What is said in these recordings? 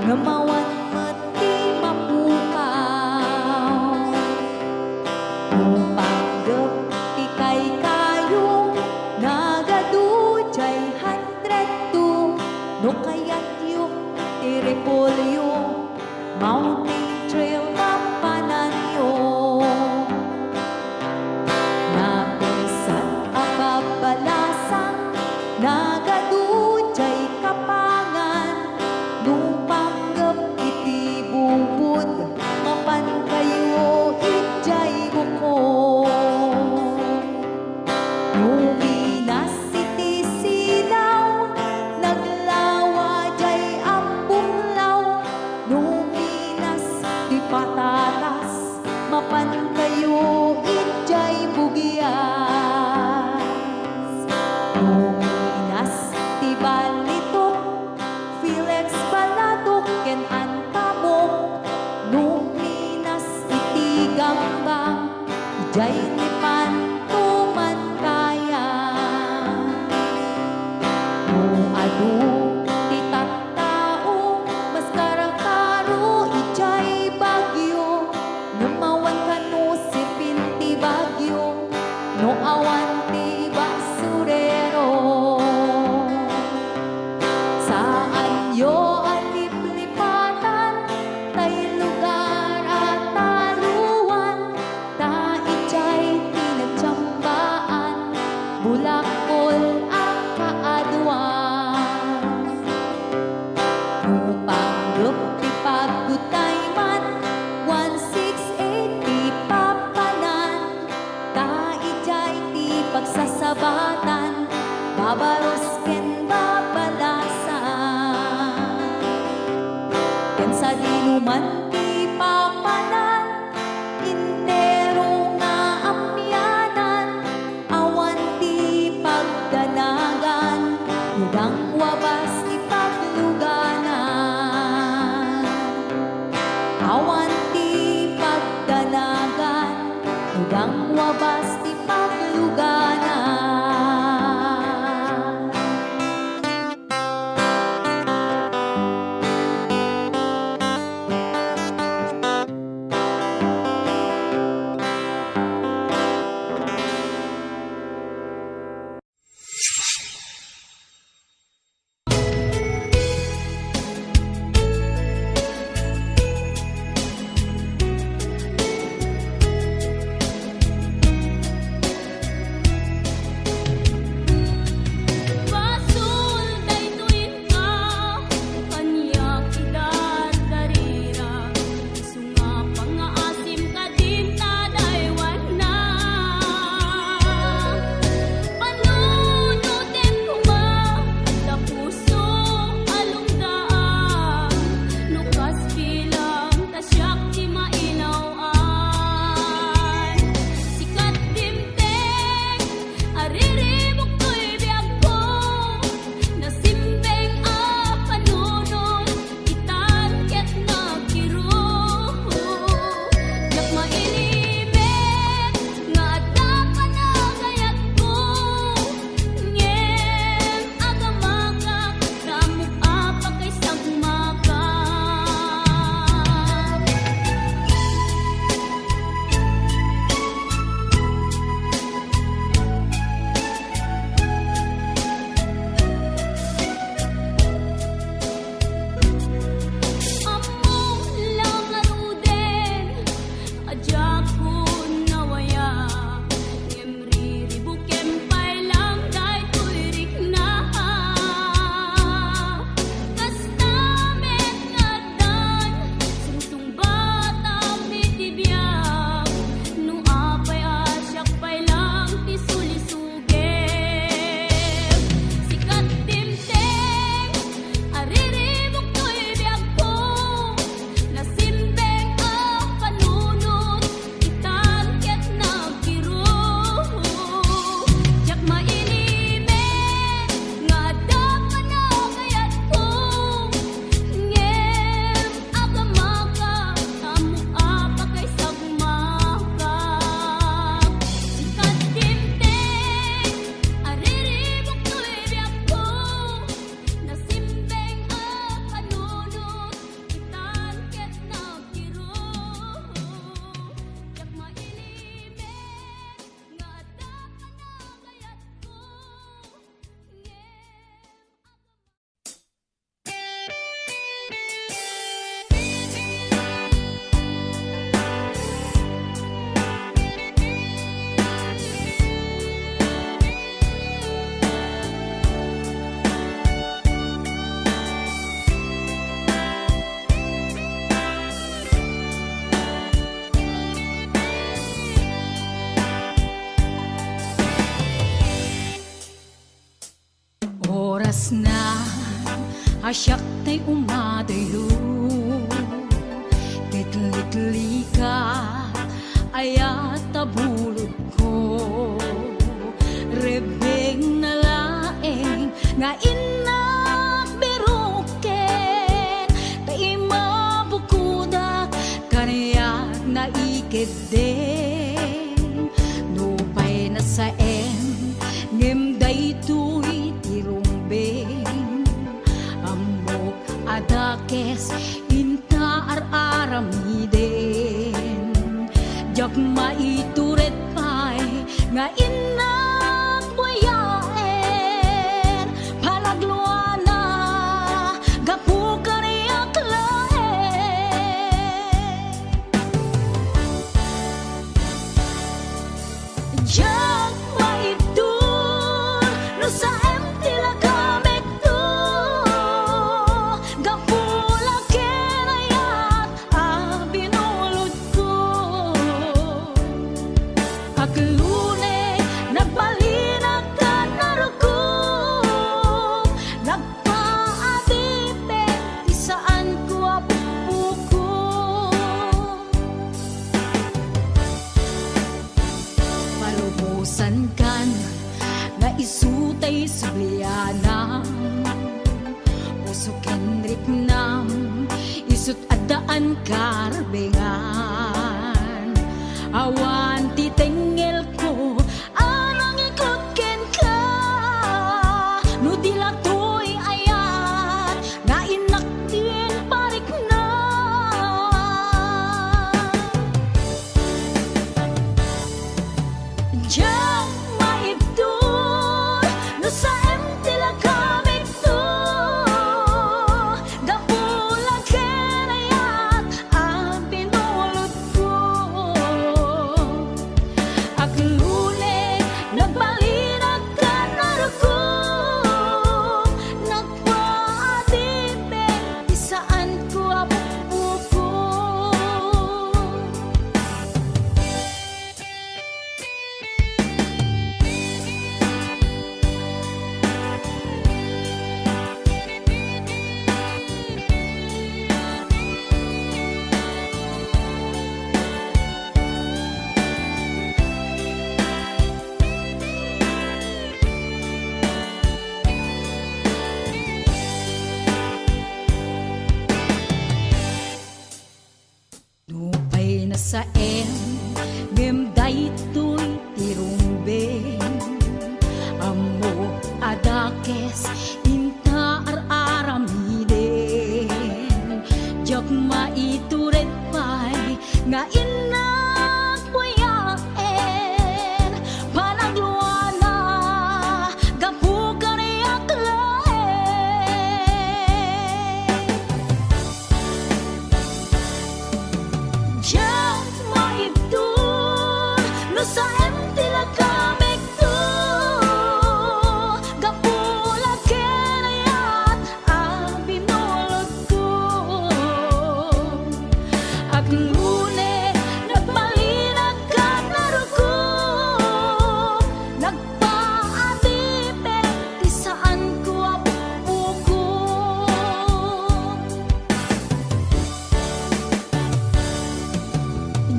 nga mawan mati mapukaw. Panggap ti kay kayo nagadujay 102 no kayat yung ti repolyo mountain trail mapanan yo. Napisan akabalasang nagadujay kapangan nung panggap iti bubud mapan kayo ijay buko. Luminas iti silaw naglawa jay ambunglaw. Luminas ti patatas mapan kayo ijay bugyas. Luminas ti balitok Felix balatok ken antamok. Luminas iti gambang ijay ni pantuman kaya. Adu ti tattao mas karakaro ijay bagyo. Numawan kanu sipin ti bagyo no awan ti basurero. Saan yo aliplipatan tay lugar at taluan. Ta ijay tinagtsambaan bulakol ang kaaduan. Panggap ti pagutay man 168 ti papanan. Ta ijay ti pagsasabatan babaros ken babalasan. Ken sa dinuman ti papanan intero nga amyanan. Awan ti pagdanagan hudang wabas ti pagluganan. Awan ti pagdanagan hudang wabas ti pagluganan. asyak tay umadayo Litli ka ayat tabulog ko Rebeng na laeng nga inak biruken Tay mabukudak kanayak na ikeden Nupay na saen ngem daytoy tirumbeng Amok adakes inta aramiden Jak maituret pay nga inak buyaen Palagluana gapu kaniyak laen Jak maitur no sa empty lagamek to Gapula kenayat binulod ko Aglune nagbalinag ka narugog Nagpaadipe di saan ko apupuko Palubusan kan na isutay sublianam Pusukin riknam isut adaan karbengan Awan titengel ko anong ikot ken ka No dilatoy ayat na inaktin parik na Diyan maibdol no sa empty lagamit to Gapulang kenayat ang pinulot ko Aglune nagbalinag ka narugog Nagpaadipe di saan ko apupuko Nupay na saen ngem daytoy tirumbeng Amo adakes inta aramiden Jak maituret pay nga inak buyaen Panagluana gapu kaniyak laen Diyan maibdol no sa empty lagamek to Gapula kenayat ang binulot ko Aglune nagbalinag ka narugog Nagpaadipe di saan ko apupuko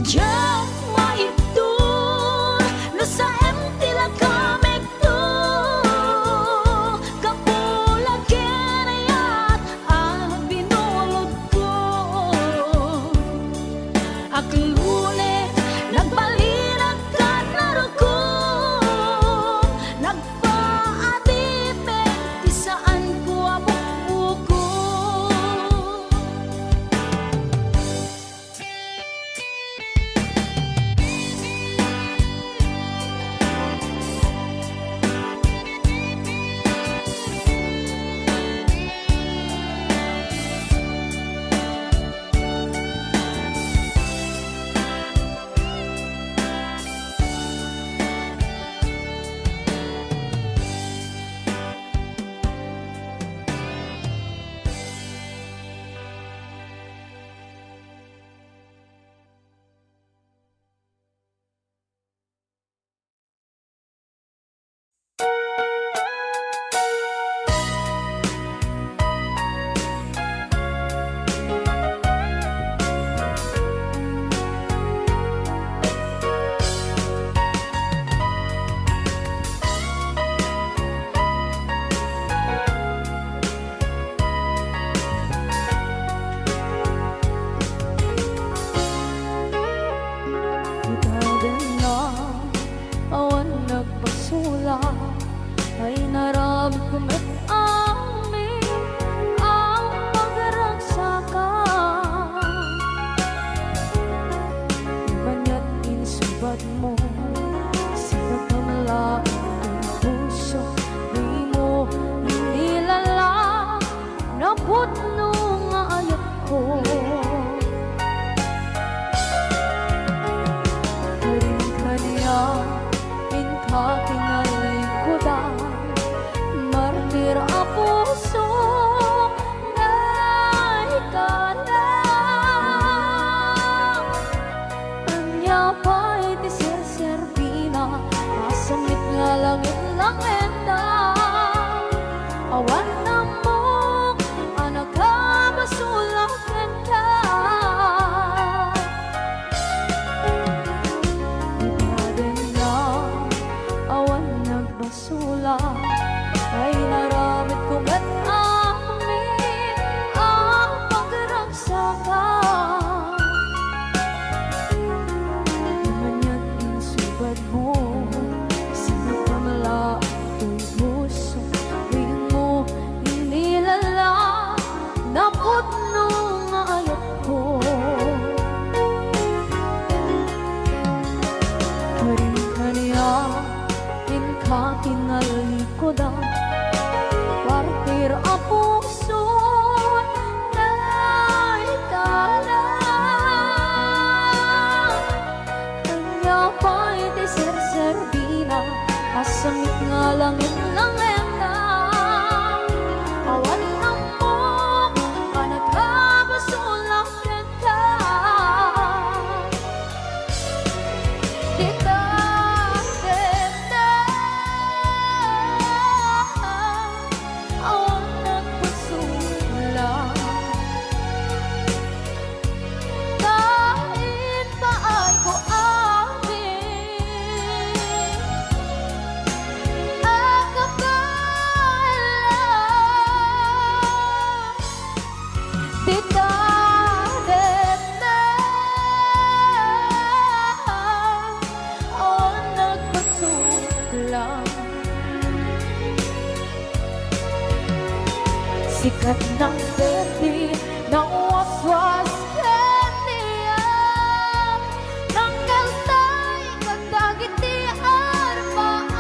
Diyan maibdol no sa empty lagamik to Gapulang kenayat ang binulot ko Aglune nagbalinag ka narugog Nagpaadipe di saan ko apupuko sikat ng berde ng waswas kaniya ng kaltay katagiti arbaan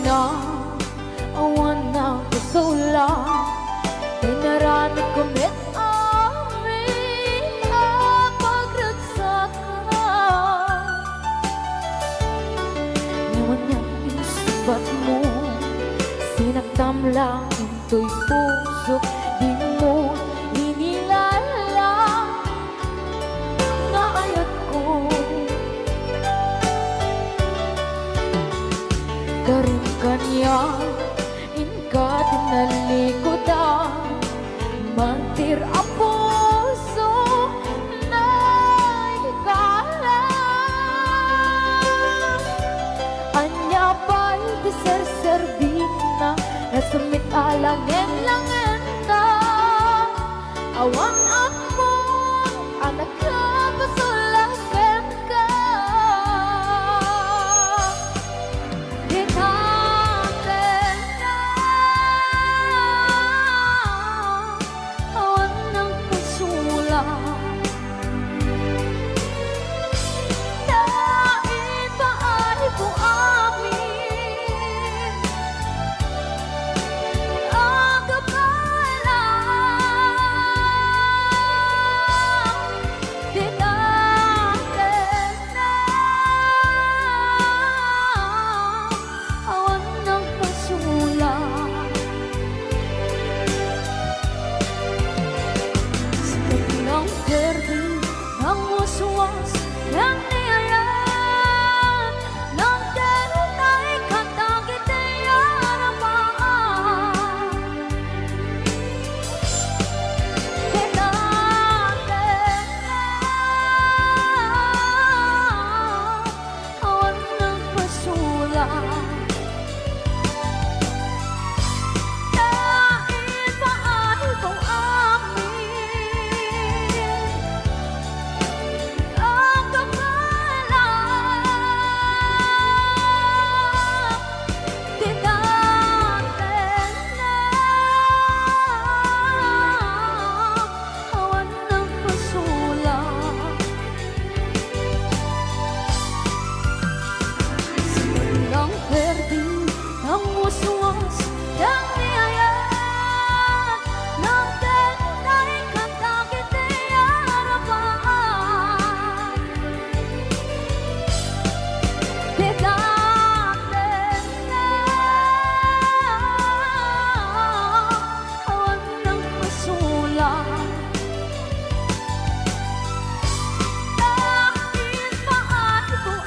na awan na kasula pinarami kumit amin ang pagragsakan ngayon niyang isubat mo sinaktam lang into'y puso di mo inilala nga ayat ko karin kanya inka tinalikodan mantir a puso na ikala anya pa'y diserservina nasumit alangen langen na awan ako anak ka pasulakan ka was yang niayan ng tenay katagiti aramaan kinate na awan ng pasula dahil paay kong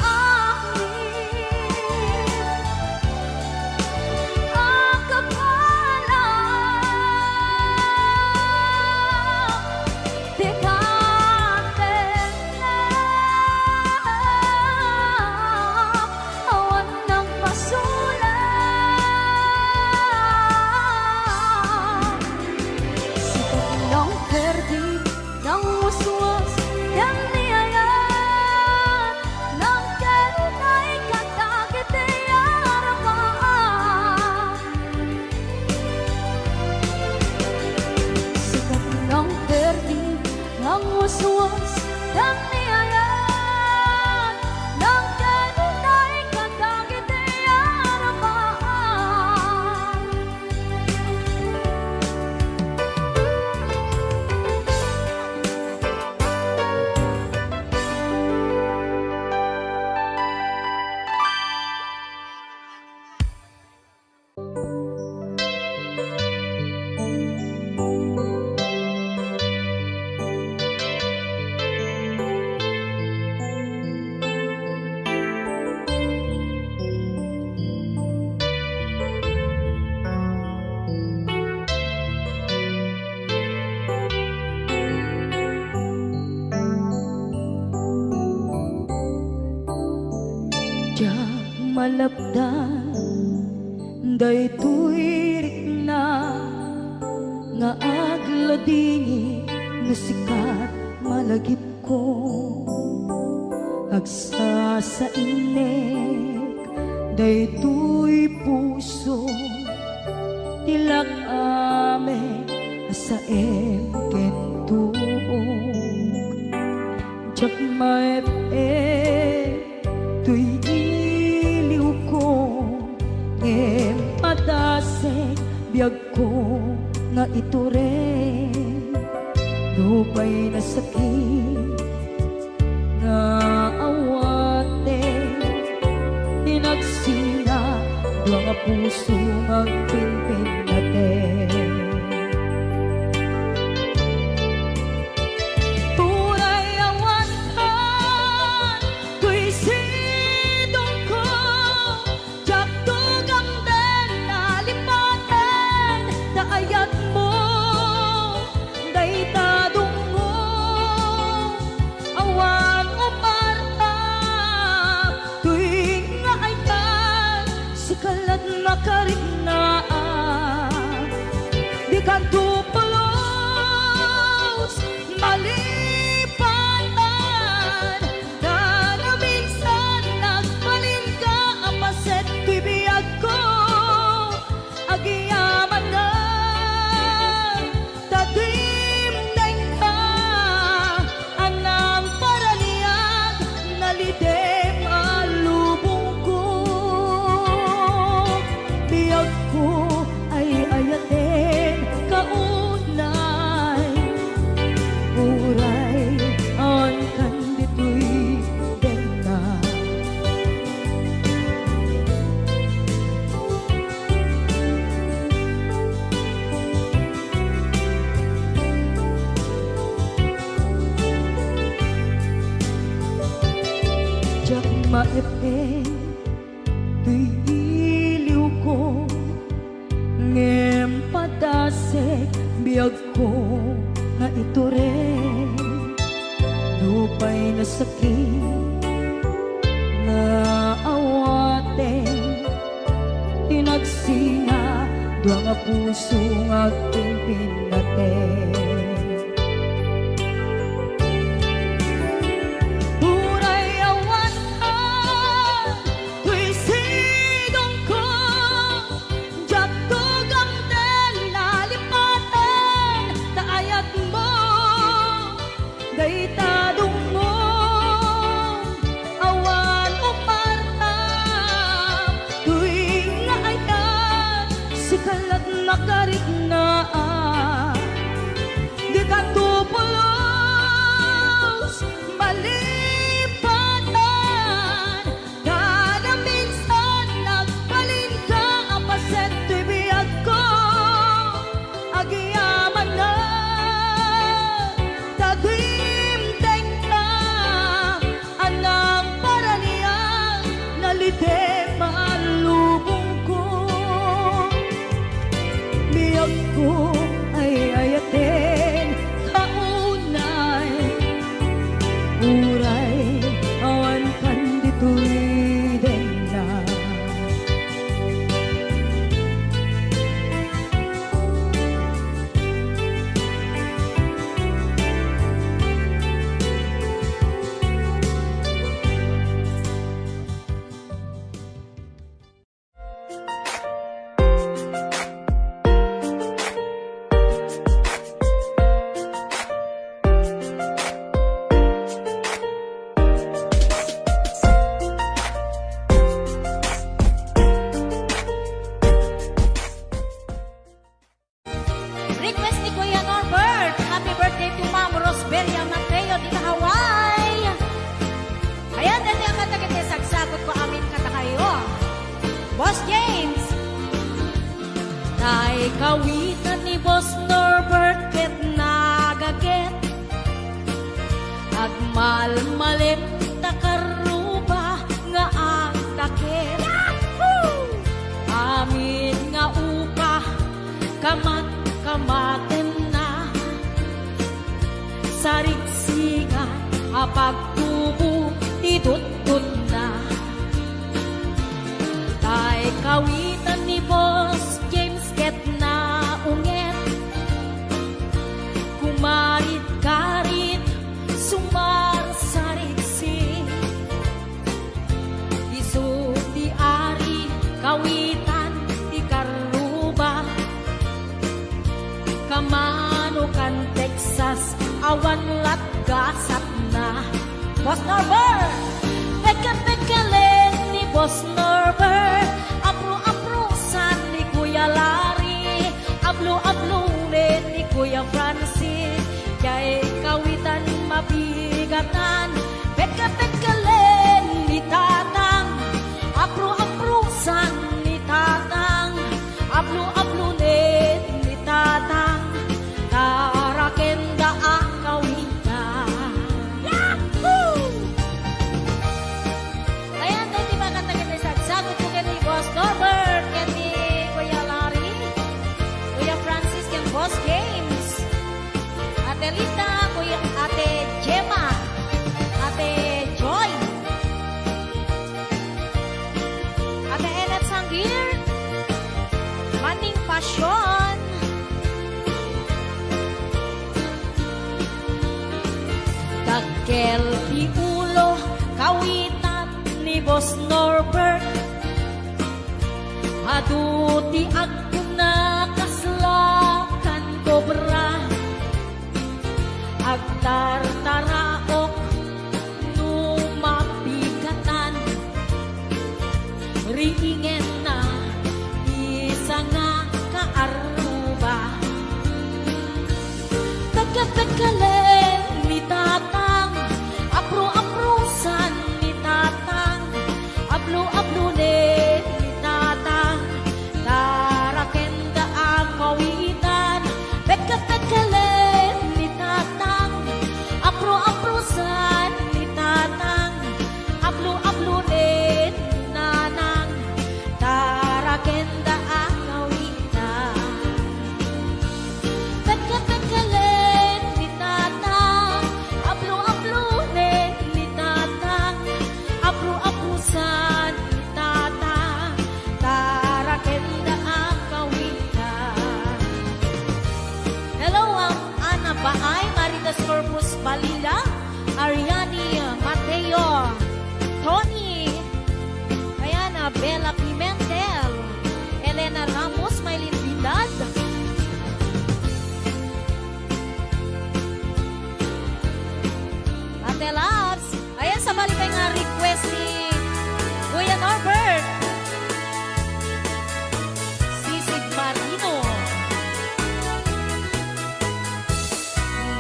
ang kapal malabdan daytoy rikna nga agladingi nga sikat malagip ko agsa sa inek daytoy puso tilak ame asaem kentuog jak maep tuy iliw ko em padasek biyag ko nga ito rin lupay na sakit nga awate inagsina doa nga puso magpinpin natin tunay awatan tuy sidong ko jak tugang den nalipaten daayat mo daytadong mo awan umarta tuwing nga ayan si kalat makarinaan di ka tupulos malipatan na na minsan nagbalin ka apaset tuy biyag ko agiyaman na tadimdeng ka anang paraniag nalidem alubong ko biyag ko ay ayatin kaunay uray on kanditoy dena jak maepeng tuy iliw ko ngem padasek biyag ko nga ito rin lupay na sakit nga awaten tinagsinga doa nga puso nga pinpinaten Uray awatan tuy sidong ko jak tugang den nalipaten daayat mo daytadong mo awan umarta tuwing nga ayan si kalat nakariknaan di ka tupulos malipatan kada minsan nagbalin ka apaset tuy biyag ko agiyaman na tadimdeng ka anang paraniag nalidem alubong ko biyag ko ay ayatin kaunay uray awan kanditoy dena Request ni Kuya Norbert. Happy birthday to Ma'am Rosbelia Mateo di Hawaii. Ayan, dati ang kata-kata sagsagot ko amin kata kayo. Boss James. Tay kawitan ni Boss Norbert ket nagaget. Agmal-malit takaruba nga ang takit. Amin nga upa kamat-kamaten na sarigsigan apagtubo idutod na kawitan ni Boss James ket na unget kumarit-karit sumar sa riksi isu di ari kawitan ti karuba kamanukan Texas awan lat gasat na Boss Norbert peka-pekalen ni Boss Norbert apro-aprosan ni Kuya Larry ablo-ablunin ni Kuya Francis kay kawitan mabigatan peka-pekalen ni Tatang apro-aprosan ni Tatang ablo-ablunin ni Tatang tarakenda ang kawitan Yahoo! Ayan, tayo di ba kanta-kanta sa sagot ko kay Boss Norbert, kay ni Kuya Larry, Kuya Francis, kay Boss James, Ate Rita, Kuya Ate Gemma, Ate Joy, Ate Enet Sanggir, Maning Pasyon, Dagkel Piulo, kawitan ni Boss Norbert aduti ako na kaslakan kobra agtartaraok numapigatan riingen na isa nga kaaruba pagkapagkalen ni Tatang apro-aprosan ni Tatang ablo-ablunin ni Tatang tarakenda ang kawitan pagkapagkalen ni Tatang apro-aprosan ni Tatang ablo-ablunin ni Nanang tarakenda ang kawitan pagkapagkalen ni Tatang ablo-ablunin ni Tatang apro-aprosan ni Tatang tarakenda ang kawitan Hello, Ana Baay, Maritas Corpus Balila, Ariani Mateo, Tony, Ayana Bella Pimentel, Elena Ramos, Maylin Vidal, Ate Labs, ayan sa balik nga request ni Kuya Norbert, Sisig Marino,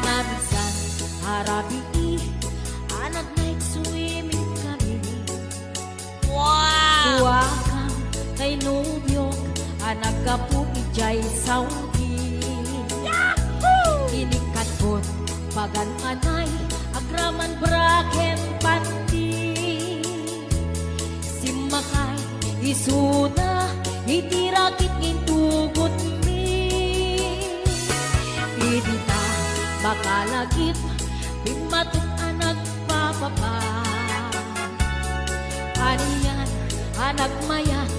Nabsan Harabi, anak night swimming kami. Wow! Suwakang kay Nubyok, anak ka po ijay Saudi. Inikatbot, pagan anay, agraman braken pati. Simakay, isuna, itirakit ngintugot mi. Idita, bakalagip, bimatok anak papapa. Aniyan, anak mayan,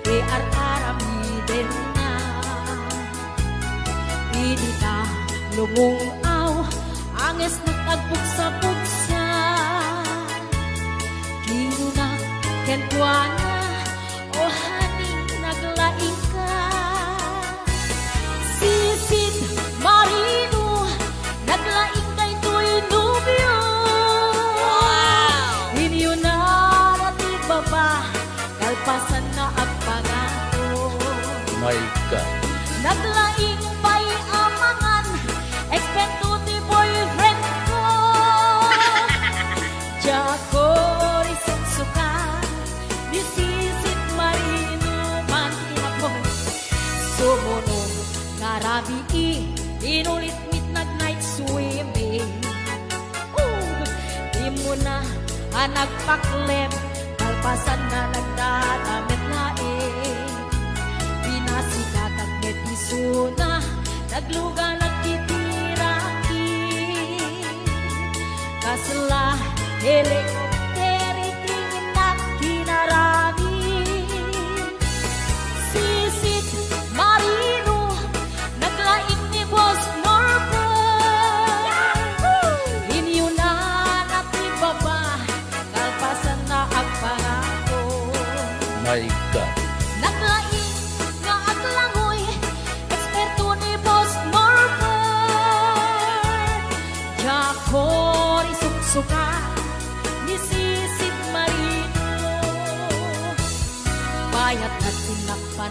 di ar-aramiden na. Idita, lumungaw, anges nagtagbuksa-buksa. Kinuna, kentwana, o haning naglaing ka. Sisid Marino, naglaing kay Toy Nubio. Inyo na rati baba, kalpasan na agpangato. My God. Naglaing pa'y amangan, ekspekto ti boyfriend ko. Jako risit suka, disisit marino man tinapon. Sumunod, ngarabi inulit midnight night swimming. Di mo na nagpaklem, kalpasan na nagdadamit na Pinasikat at netisuna, nagluga nagkitiraki. Kasla, helikopter, itingin at kinarami.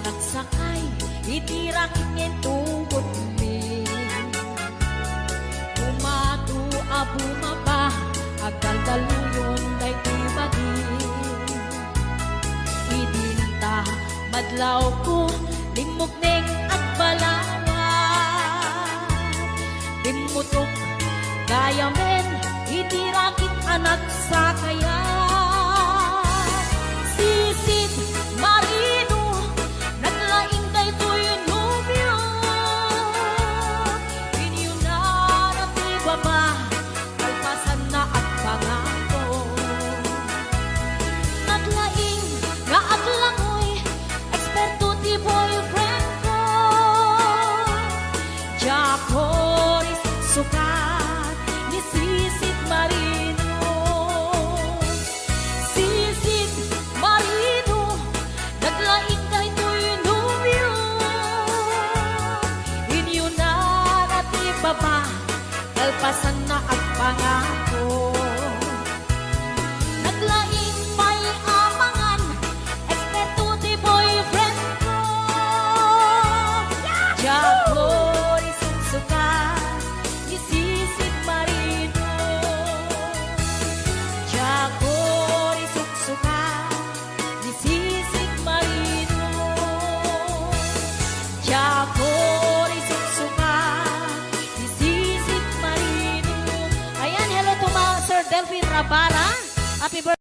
nagsakay, itirak ngin tubot mi. Umatu abumaba, agdaldaluyon day tibadi. Idinta, madlaw ko, limog ning agbalawa. Dimutok, gaya men, itirakit anak sa kaya. Sisid, marino, naglaing kay to'y nubyo. Inyo na natibaba, kalpasan na at pangako. Naglaing nga aglangoy, eksperto ti boyfriend ko. Jacoris sukat ni Sisid Marino. Sisid Marino, naglaing kay to'y nubyo. Inyo na natibaba, kalpasan na at pangako. Naglaing may amangan, eksperto ti boyfriend ko. Jacory suksuka, ni Sisid Marino. Jacory suksuka, ni Sisid Marino. Jacory suksuka, ni Sisid Marino. Ayan, hello to mga Sir Delphine Rabara. Happy birthday.